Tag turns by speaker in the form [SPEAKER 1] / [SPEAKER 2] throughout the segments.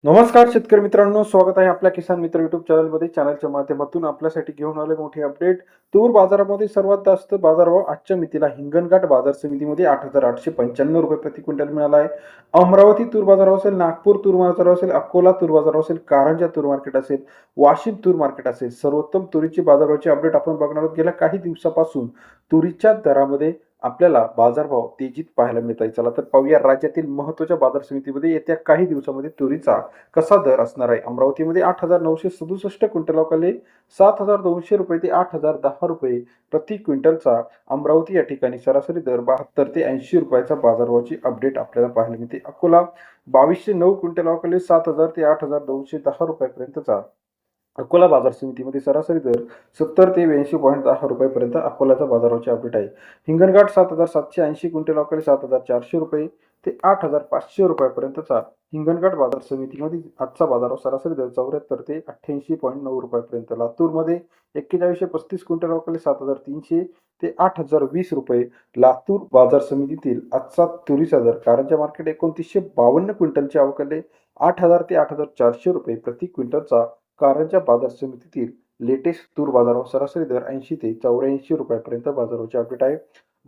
[SPEAKER 1] नमस्कार शेतकरी मित्रांनो, स्वागत आहे आपल्या किसान मित्र युट्यूब चॅनलमध्ये. चॅनलच्या माध्यमातून आपल्यासाठी घेऊन आले मोठी अपडेट. तूर बाजारामध्ये सर्वात जास्त बाजारभाव आजच्या मितीला हिंगणघाट बाजार समितीमध्ये 8,895 रुपये प्रति क्विंटल मिळाला आहे. अमरावती तूर बाजार असेल, नागपूर तूर बाजार असेल, अकोला तूर बाजार असेल, कारंजा तूर मार्केट असेल, वाशिम तूर मार्केट असेल, सर्वोत्तम तुरीची बाजारभावाची अपडेट आपण बघणार आहोत. गेल्या काही दिवसापासून तुरीच्या दरामध्ये आपल्याला बाजारभाव तेजीत पाहायला मिळत आहे. चला तर पाहूया राज्यातील महत्त्वाच्या बाजार समितीमध्ये येत्या काही दिवसामध्ये तुरीचा कसा दर असणार आहे. अमरावतीमध्ये 8,967 क्विंटल 7,200 रुपये ते 8,010 रुपये प्रति क्विंटलचा अमरावती या ठिकाणी सरासरी दर 72 ते 80 रुपयाचा बाजारभावाची अपडेट आपल्याला पाहायला मिळते. अकोला 2209 क्विंटल 7,000 ते 8,210 रुपयापर्यंतचा अकोला बाजार समितीमध्ये सरासरी दर 70 ते 82.10 रुपयापर्यंत अकोल्याचा बाजाराची अपडेट आहे. हिंगणघाट 7,780 क्विंटल 7,400 रुपये ते 8,500 रुपयापर्यंतचा हिंगणघाट बाजार समितीमध्ये आजचा बाजारावर सरासरी दर 74 ते 88.9 रुपयापर्यंत. लातूरमध्ये 4135 क्विंटल 7,300 ते 8,020 रुपये लातूर बाजार समितीतील आजचा तुरीचा दर. कारंजा मार्केट 2952 क्विंटलची आवकले 8,000 ते 8,400 रुपये प्रति क्विंटलचा कारंजा बाजार समितीतील लेटेस्ट तूर बाजारावर सरासरी दर 80 ते 84 रुपयापर्यंत बाजाराची अपडेट आहे.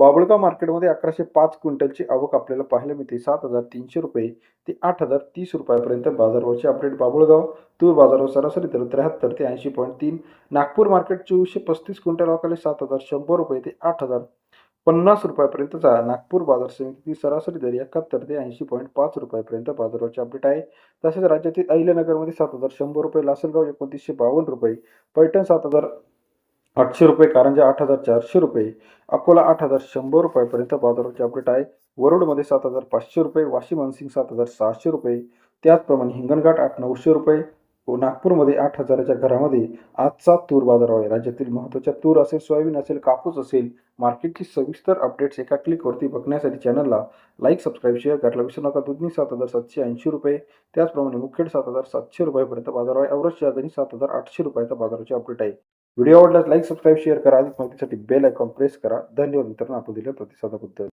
[SPEAKER 1] बाबळगाव मार्केटमध्ये 1105 क्विंटलची आवक आपल्याला पाहायला मिळते. 7,300 रुपये ते 8,030 रुपयापर्यंत बाजारभावाची अपडेट. बाबुळगाव तूर बाजारावर सरासरी दर 73 ते 80.3. नागपूर मार्केट 2435 क्विंटल 7,100 रुपये ते 8,050 रुपयापर्यंतचा नागपूर बाजार समितीची सरासरी दर 71 ते 80.5 रुपयापर्यंत बाजाराची अपडेट आहे. तसेच राज्यातील अहिल्यानगरमध्ये 7,100 रुपये, लासलगाव 2952 रुपये, पैठण 7,800 रुपये, कारंजा 8,400 रुपये, अकोला 8,100 रुपयापर्यंत बाजाराची अपडेट आहे. वरोडमध्ये 7,500 रुपये, वाशिम अनसिंग 7,600 रुपये, त्याचप्रमाणे हिंगणघाट 8,900 रुपये व नागपूरमध्ये 8,000च्या घरामध्ये आजचा तूर बाजार आहे. राज्यातील महत्त्वाच्या तूर असेल, सोयाबीन असेल, कापूस असेल, मार्केटची सविस्तर अपडेट्स एका क्लिकवरती बघण्यासाठी चॅनलला लाईक, सबस्क्राईब, शेअर करायला विसरू नका. दुधनी 7,780 रुपये, त्याचप्रमाणे मुखेड 7,700 रुपयापर्यंत बाजार आहे. औरच शहादानी 7,800 रुपयाचा बाजाराची अपडेट आहे. व्हिडिओ आवडल्यास लाईक, सबस्क्राईब, शेअर करा. अधिक माहितीसाठी बेल आयकॉन प्रेस करा. धन्यवाद मित्रांनो, आपण दिलेल्या प्रतिसादाबद्दल.